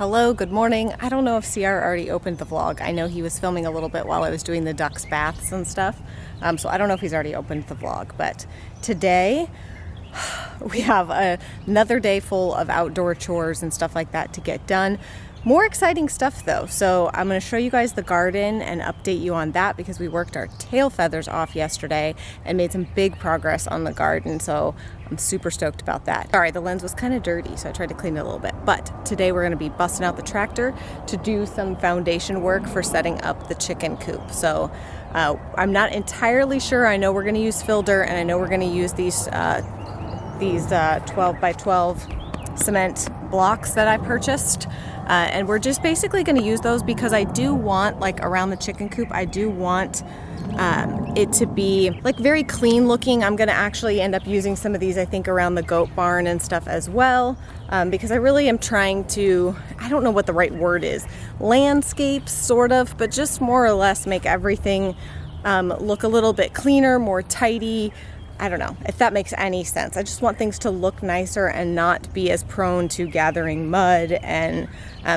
Hello, good morning. I don't know if CR already opened the vlog. I know he was filming a little bit while I was doing the ducks baths and stuff. So I don't know if he's already opened the vlog, but today we have another day full of outdoor chores and stuff like that to get done. More exciting stuff though. So I'm going to show you guys the garden and update you on that because we worked our tail feathers off yesterday and made some big progress on the garden. So I'm super stoked about that. Sorry, the lens was kind of dirty, so I tried to clean it a little bit. But today we're going to be busting out the tractor to do some foundation work for setting up the chicken coop. So I'm not entirely sure. I know we're going to use fill dirt, and I know we're going to use these 12 by 12 cement blocks that I purchased. And we're just basically going to use those because I do want, like around the chicken coop, I do want it to be like very clean looking. I'm going to actually end up using some of these, I think, around the goat barn and stuff as well, because I really am trying to, I don't know what the right word is, landscape sort of, but just more or less make everything look a little bit cleaner, more tidy. I don't know if that makes any sense. I just want things to look nicer and not be as prone to gathering mud and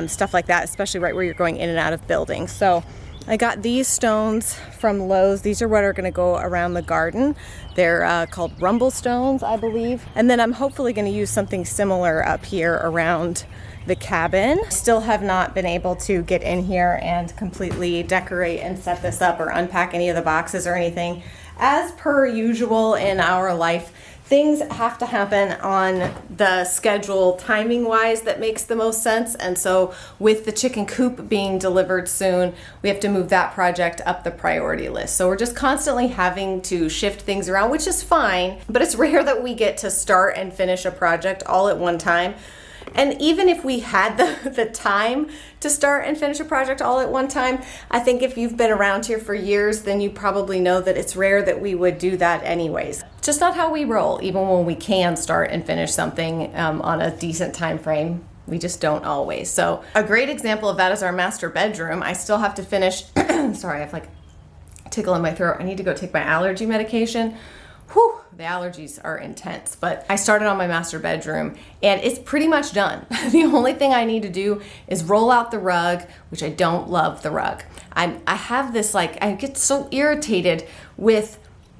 stuff like that, especially right where you're going in and out of buildings. So I got these stones from Lowe's. These are what are going to go around the garden. They're called rumble stones, I believe. And then I'm hopefully going to use something similar up here around the cabin. Still have not been able to get in here and completely decorate and set this up or unpack any of the boxes or anything. As per usual in our life, things have to happen on the schedule timing wise that makes the most sense. And so with the chicken coop being delivered soon, we have to move that project up the priority list. So we're just constantly having to shift things around, which is fine, but it's rare that we get to start and finish a project all at one time. And even if we had the time to start and finish a project all at one time, I think if you've been around here for years, then you probably know that it's rare that we would do that anyways. Just not how we roll, even when we can start and finish something on a decent time frame. We just don't always. So a great example of that is our master bedroom. I still have to finish, sorry, I have like a tickle in my throat. I need to go take my allergy medication. Whew, the allergies are intense, but I started on my master bedroom and it's pretty much done. The only thing I need to do is roll out the rug, which I don't love the rug. I have this, like, I get so irritated with,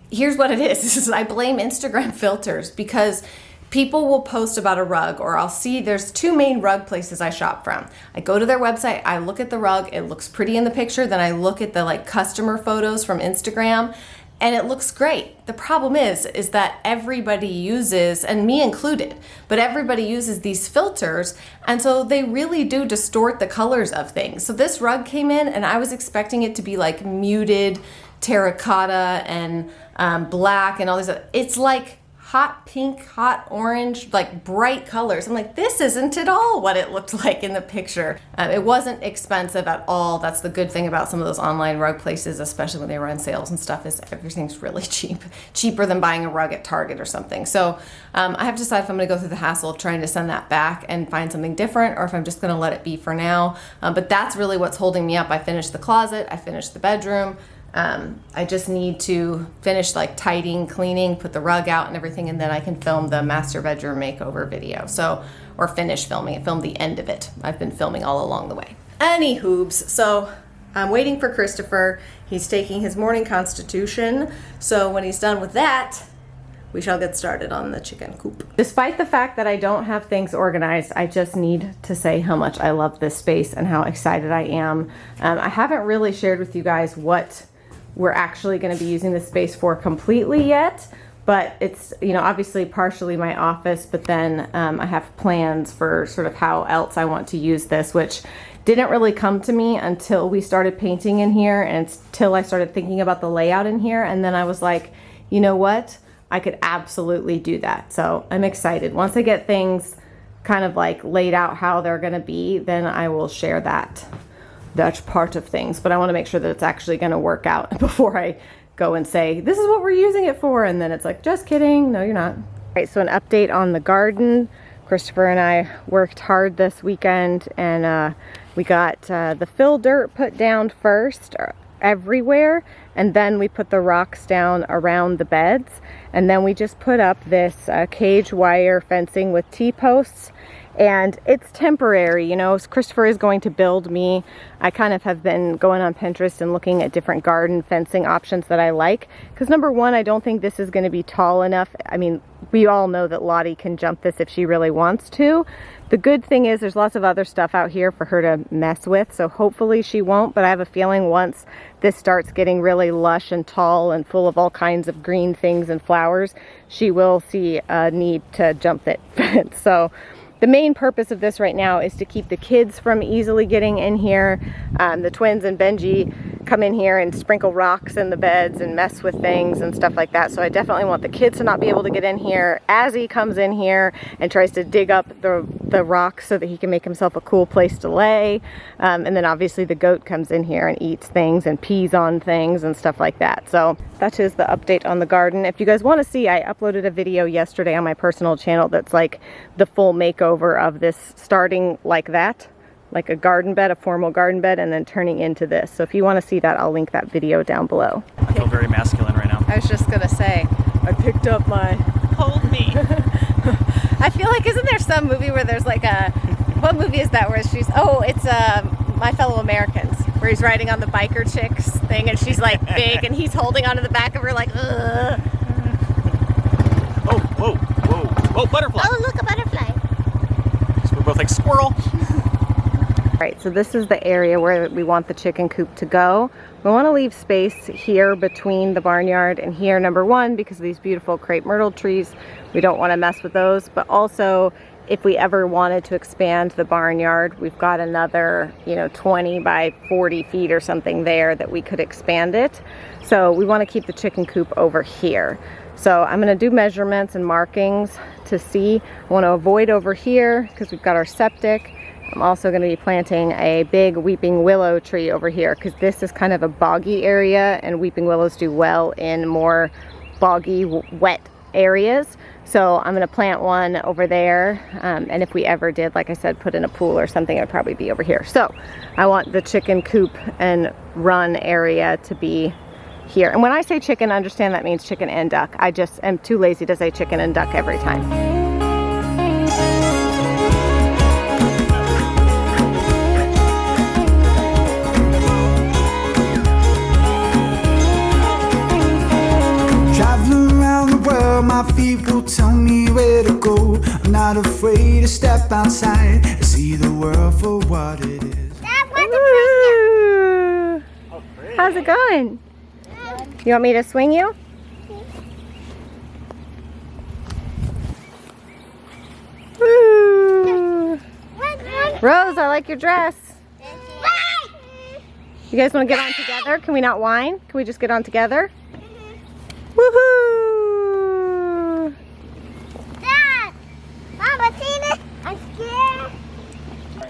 here's what it is I blame Instagram filters because people will post about a rug, or I'll see there's two main rug places I shop from. I go to their website, I look at the rug, it looks pretty in the picture, then I look at the like customer photos from Instagram, and it looks great. The problem is that everybody uses, and me included, but everybody uses these filters, and so they really do distort the colors of things. So this rug came in and I was expecting it to be like muted terracotta and black and all these, it's like hot pink, hot orange, like bright colors. I'm like, this isn't at all what it looked like in the picture. It wasn't expensive at all. That's the good thing about some of those online rug places, especially when they run sales and stuff, is everything's really cheap, cheaper than buying a rug at Target or something. So I have to decide if I'm gonna go through the hassle of trying to send that back and find something different, or if I'm just gonna let it be for now. But that's really what's holding me up. I finished the closet, I finished the bedroom. I just need to finish like tidying, cleaning, put the rug out and everything, and then I can film the master bedroom makeover video. So, or finish filming it, film the end of it. I've been filming all along the way. Any hoobs, so I'm waiting for Christopher. He's taking his morning constitution. So when he's done with that, we shall get started on the chicken coop. Despite the fact that I don't have things organized, I just need to say how much I love this space and how excited I am. I haven't really shared with you guys what we're actually going to be using this space for completely yet, but it's, you know, obviously partially my office, but then I have plans for sort of how else I want to use this, which didn't really come to me until we started painting in here and until I started thinking about the layout in here. And then I was like, you know what? I could absolutely do that. So I'm excited. Once I get things kind of like laid out how they're going to be, then I will share that part of things, but I want to make sure that it's actually going to work out before I go and say, this is what we're using it for. And then it's like, just kidding. No, you're not. All right. So an update on the garden. Christopher and I worked hard this weekend and we got the fill dirt put down first everywhere. And then we put the rocks down around the beds. And then we just put up this cage wire fencing with T-posts. And it's temporary, you know. Christopher is going to build me. I kind of have been going on Pinterest and looking at different garden fencing options that I like. Because number one, I don't think this is going to be tall enough. I mean, we all know that Lottie can jump this if she really wants to. The good thing is there's lots of other stuff out here for her to mess with, so hopefully she won't, but I have a feeling once this starts getting really lush and tall and full of all kinds of green things and flowers, she will see a need to jump it. So the main purpose of this right now is to keep the kids from easily getting in here. The twins and Benji come in here and sprinkle rocks in the beds and mess with things and stuff like that. So I definitely want the kids to not be able to get in here. Azzy comes in here and tries to dig up the rocks so that he can make himself a cool place to lay. And then obviously the goat comes in here and eats things and pees on things and stuff like that. So that is the update on the garden. If you guys want to see, I uploaded a video yesterday on my personal channel that's like the full makeover of this, starting like that, like a garden bed, a formal garden bed, and then turning into this. So if you want to see that, I'll link that video down below. I feel very masculine right now. I was just gonna say, I picked up my... Hold me. I feel like, isn't there some movie where there's like a... What movie is that where she's... Oh, it's My Fellow Americans, where he's riding on the biker chicks thing and she's like big and he's holding onto the back of her like, ugh. Oh, whoa, whoa, whoa, butterfly. Oh, look, a butterfly. So we're both like squirrel. Alright, so this is the area where we want the chicken coop to go. We want to leave space here between the barnyard and here, number one, because of these beautiful crepe myrtle trees. We don't want to mess with those, but also if we ever wanted to expand the barnyard, we've got another, 20 by 40 feet or something there that we could expand it. So we want to keep the chicken coop over here. So I'm going to do measurements and markings to see. I want to avoid over here because we've got our septic. I'm also going to be planting a big weeping willow tree over here because this is kind of a boggy area and weeping willows do well in more boggy, wet areas. So I'm going to plant one over there, and if we ever did, like I said, put in a pool or something, it would probably be over here. So I want the chicken coop and run area to be here. And when I say chicken, understand that means chicken and duck. I just am too lazy to say chicken and duck every time. My feet will tell me where to go. I'm not afraid to step outside and see the world for what it is. Ooh. How's it going? You want me to swing you? Ooh. Rose, I like your dress. You guys want to get on together? Can we not whine? Can we just get on together? Woohoo!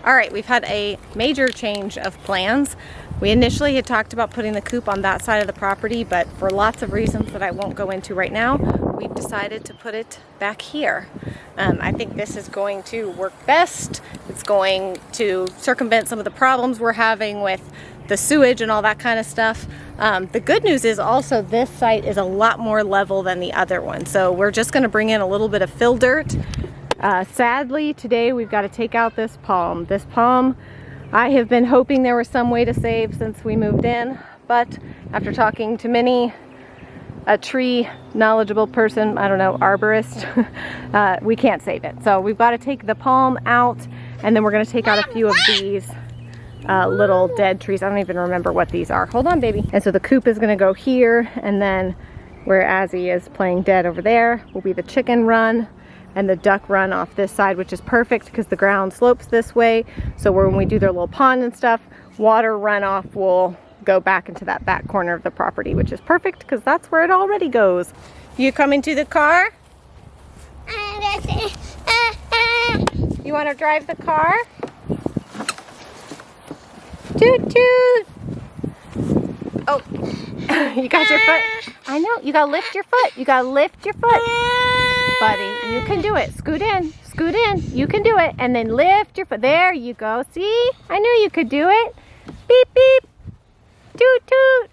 All right, we've had a major change of plans. We initially had talked about putting the coop on that side of the property, but for lots of reasons that I won't go into right now, we've decided to put it back here. I think this is going to work best. It's going to circumvent some of the problems we're having with the sewage and all that kind of stuff. The good news is also this site is a lot more level than the other one. So we're just gonna bring in a little bit of fill dirt. Sadly, today we've got to take out this palm. This palm, I have been hoping there was some way to save since we moved in, but after talking to Minnie, a tree knowledgeable person, I don't know, arborist, we can't save it. So we've got to take the palm out, and then we're going to take out a few of these little dead trees. I don't even remember what these are. Hold on, baby. And so the coop is going to go here, and then where Azzy is playing dead over there will be the chicken run and the duck run off this side, which is perfect because the ground slopes this way. So when we do their little pond and stuff, water runoff will go back into that back corner of the property, which is perfect because that's where it already goes. You coming to the car? You want to drive the car? Toot toot! Oh, you got your foot? I know, you gotta lift your foot. You gotta lift your foot. Buddy, you can do it. Scoot in, you can do it. And then lift your foot. There you go. See? I knew you could do it. Beep, beep. Toot, toot.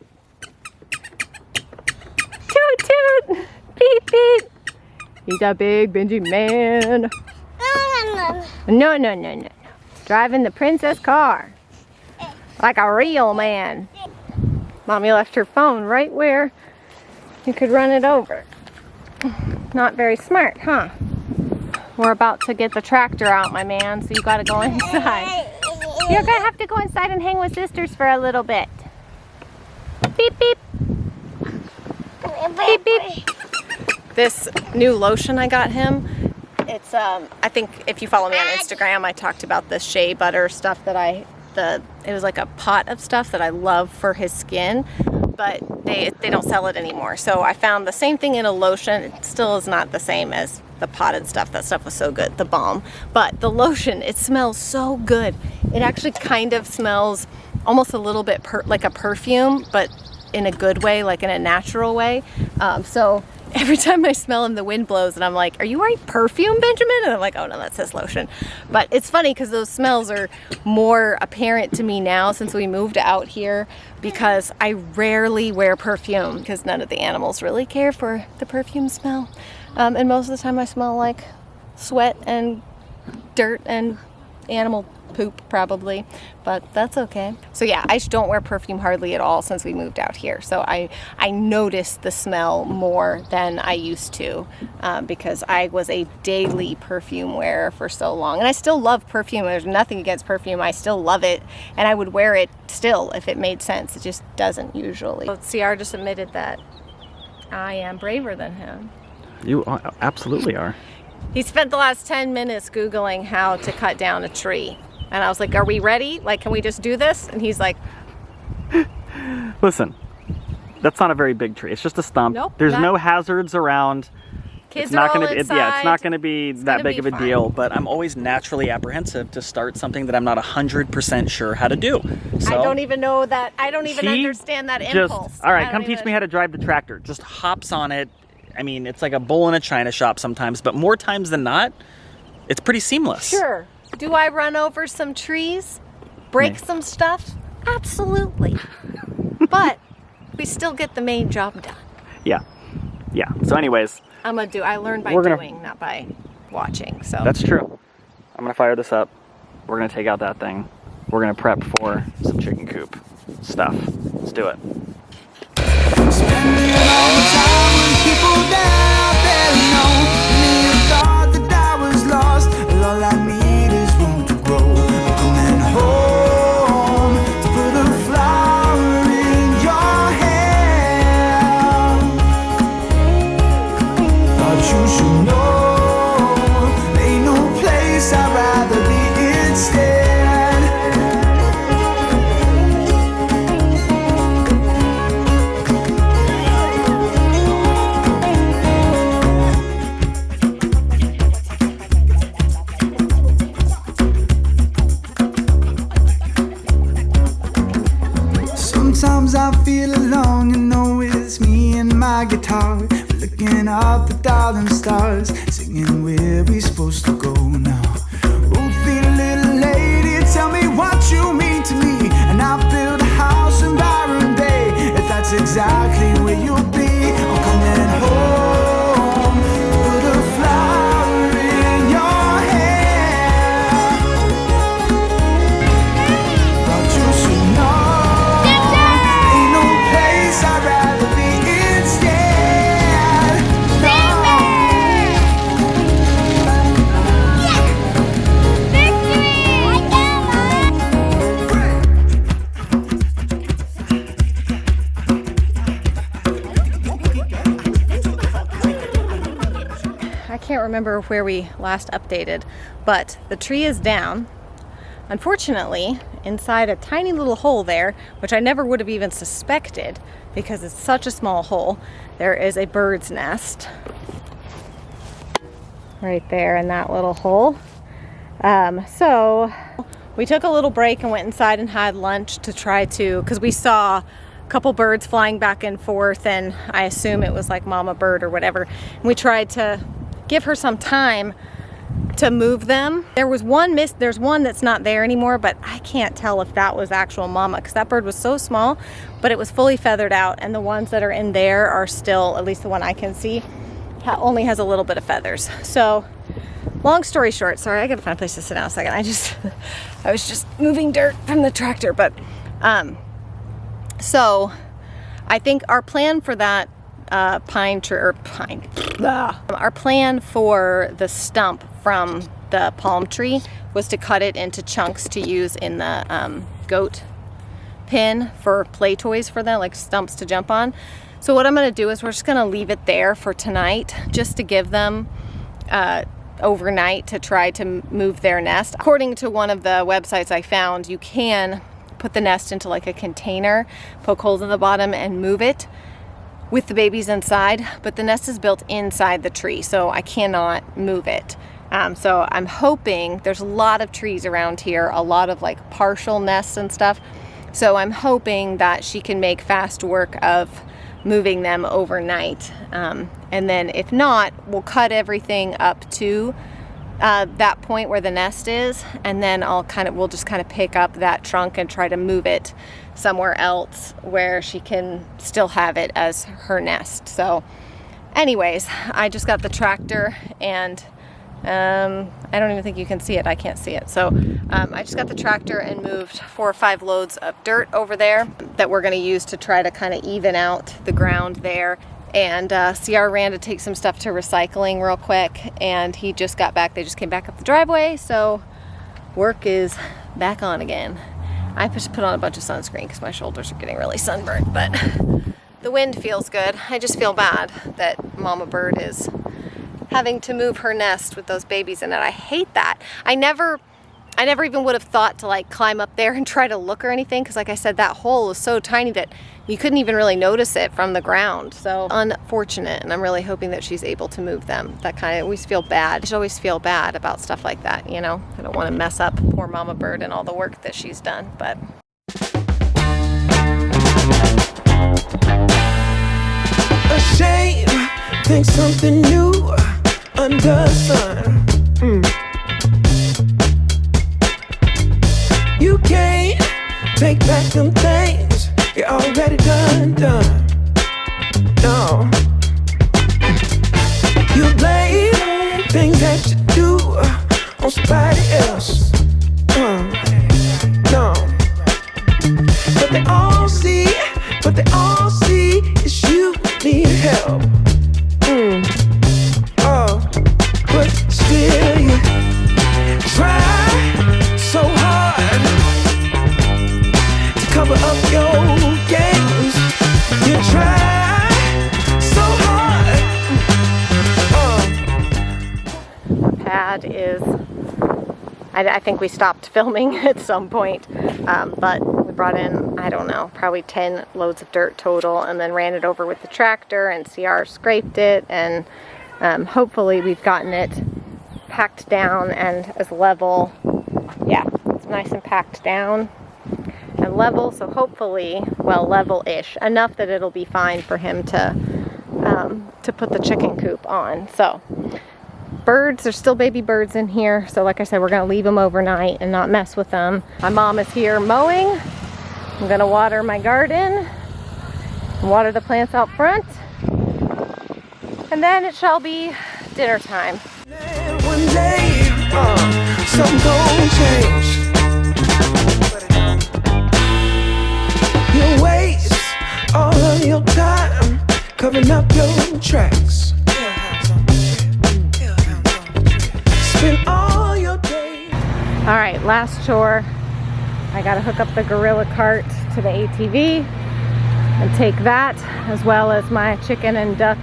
Toot, toot. Beep, beep. He's a big Benji man. No, no, no, no. Driving the princess car. Like a real man. Mommy left her phone right where you could run it over. Not very smart, huh? We're about to get the tractor out, my man, so you gotta go inside. You're gonna have to go inside and hang with sisters for a little bit. Beep, beep. Beep, beep. This new lotion I got him, it's, I think if you follow me on Instagram, I talked about the shea butter stuff that it was like a pot of stuff that I love for his skin, but they don't sell it anymore. So I found the same thing in a lotion. It still is not the same as the potted stuff. That stuff was so good, the balm. But the lotion, it smells so good. It actually kind of smells almost a little bit like a perfume, but in a good way, like in a natural way. So every time I smell him, the wind blows and I'm like, are you wearing perfume, Benjamin? And I'm like, oh no, that says lotion. But it's funny because those smells are more apparent to me now since we moved out here, because I rarely wear perfume because none of the animals really care for the perfume smell. And most of the time I smell like sweat and dirt and animal poop probably, but that's okay. So yeah, I just don't wear perfume hardly at all since we moved out here. So I notice the smell more than I used to, because I was a daily perfume wearer for so long. And I still love perfume. There's nothing against perfume. I still love it. And I would wear it still if it made sense. It just doesn't usually. So CR just admitted that I am braver than him. You absolutely are. He spent the last 10 minutes Googling how to cut down a tree. And I was like, are we ready? Like, can we just do this? And he's like, listen, that's not a very big tree. It's just a stump. Nope, There's no hazards around. Kids It's not are all going to be, inside. yeah, it's not going to be that gonna big be of a fine. deal, but I'm always naturally apprehensive to start something that I'm not 100% sure how to do. So I don't even know that. I don't even he understand that just, impulse. all right, I come don't teach even- me how to drive the tractor. Just hops on it. I mean, it's like a bull in a china shop sometimes, but more times than not, it's pretty seamless. Sure. Do I run over some trees? Break some stuff? Absolutely. But we still get the main job done. Yeah. Yeah. So anyways, I learned by We're gonna- doing, not by watching. So that's true. I'm gonna fire this up. We're gonna take out that thing. We're gonna prep for some chicken coop stuff. Let's do it. Spending all the time with people that I barely know. Me, I thought that I was lost. All I need is room to grow. I'm coming home to put a flower in your hand. Thought you should know, ain't no place I'd rather be instead. Sometimes I feel alone, you know it's me and my guitar. We're looking up the darling stars, singing where we supposed to go now. Ruthie, little lady, tell me what you mean to me. And I'll build a house in Byron Bay, if that's exactly where you'll be. I'm coming home, put a flower in your hair. Thought you should know, ain't no place I'd rather be instead. I can't remember where we last updated, but the tree is down. Unfortunately, inside a tiny little hole there, which I never would have even suspected because it's such a small hole, there is a bird's nest right there in that little hole. So we took a little break and went inside and had lunch to try to, because we saw a couple birds flying back and forth, and I assume it was like mama bird or whatever. And we tried to give her some time to move them. There's one that's not there anymore, but I can't tell if that was actual mama because that bird was so small, but it was fully feathered out, and the ones that are in there are still, at least the one I can see, only has a little bit of feathers. So long story short, sorry, I gotta find a place to sit down a second. I was just moving dirt from the tractor, but so I think our plan for that our plan for the stump from the palm tree was to cut it into chunks to use in the goat pen for play toys for them, like stumps to jump on. So what I'm going to do is we're just going to leave it there for tonight, just to give them overnight to try to move their nest. According to one of the websites I found, you can put the nest into like a container, poke holes in the bottom and move it with the babies inside, but the nest is built inside the tree, so I cannot move it. So I'm hoping, there's a lot of trees around here, a lot of like partial nests and stuff, so I'm hoping that she can make fast work of moving them overnight. And then if not, we'll cut everything up to that point where the nest is, and then we'll just kind of pick up that trunk and try to move it somewhere else where she can still have it as her nest. So anyways, I just got the tractor, and I don't even think you can see it. I can't see it. So I just got the tractor and moved 4 or 5 loads of dirt over there that we're going to use to try to kind of even out the ground there. And CR ran to take some stuff to recycling real quick, and he just got back. They just came back up the driveway, so work is back on again. I just put on a bunch of sunscreen because my shoulders are getting really sunburned, but the wind feels good. I just feel bad that Mama Bird is having to move her nest with those babies in it. I hate that. I never even would have thought to like climb up there and try to look or anything, because like I said, that hole is so tiny that you couldn't even really notice it from the ground. So unfortunate, and I'm really hoping that she's able to move them. That kind of, always feel bad. I should always feel bad about stuff like that, you know? I don't want to mess up poor Mama Bird and all the work that she's done, but. A shame, think something new under the sun. You can't take back them things you already done. No, you blame things that you do on somebody else. No, but they all see is you need help. Oh, but still you try so hard to cover up your games. You try so hard. Pad is, I think we stopped filming at some point, but we brought in, I don't know, probably 10 loads of dirt total, and then ran it over with the tractor, and CR scraped it, and hopefully we've gotten it packed down and as level. Yeah, it's nice and packed down and level, so hopefully, well, level-ish, enough that it'll be fine for him to put the chicken coop on. So birds, there's still baby birds in here, so like I said, we're gonna leave them overnight and not mess with them. My mom is here mowing. I'm gonna water my garden, water the plants out front, and then it shall be dinner time. One day, something gon' change. You waste all of your time covering up your tracks. Spend all your day. All right, last chore. I gotta hook up the Gorilla cart to the ATV and take that, as well as my chicken and duck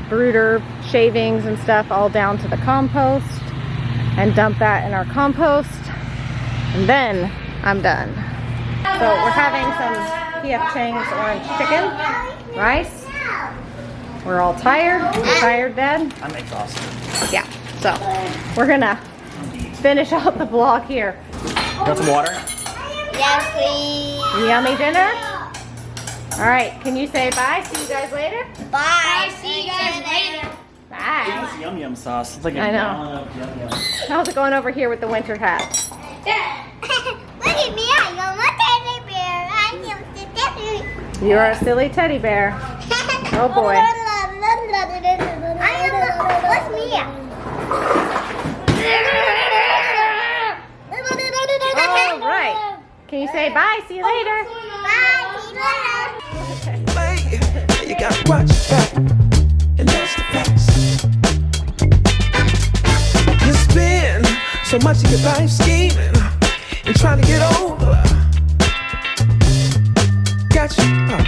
brooder shavings and stuff, all down to the compost, and dump that in our compost, and then I'm done. So we're having some P.F. Chang's orange chicken, rice. We're all tired. You're tired, Dad? I'm exhausted. Yeah, so we're gonna finish out the vlog here. Want some water? Yes, please. Yummy dinner? All right, can you say bye? See you guys later? Bye. See you guys later. Bye. It's yum yum sauce. It's like a I know. gallon of yum yum. How's it going over here with the winter hat? Look at me. I'm a teddy bear. I am the teddy bear. You're a silly teddy bear. Oh boy. I am. What's me? Can you say bye? See you later. Bye. See you later. Wait, you gotta watch your back, and that's the facts. You spend so much of your life scheming and trying to get over. Got you.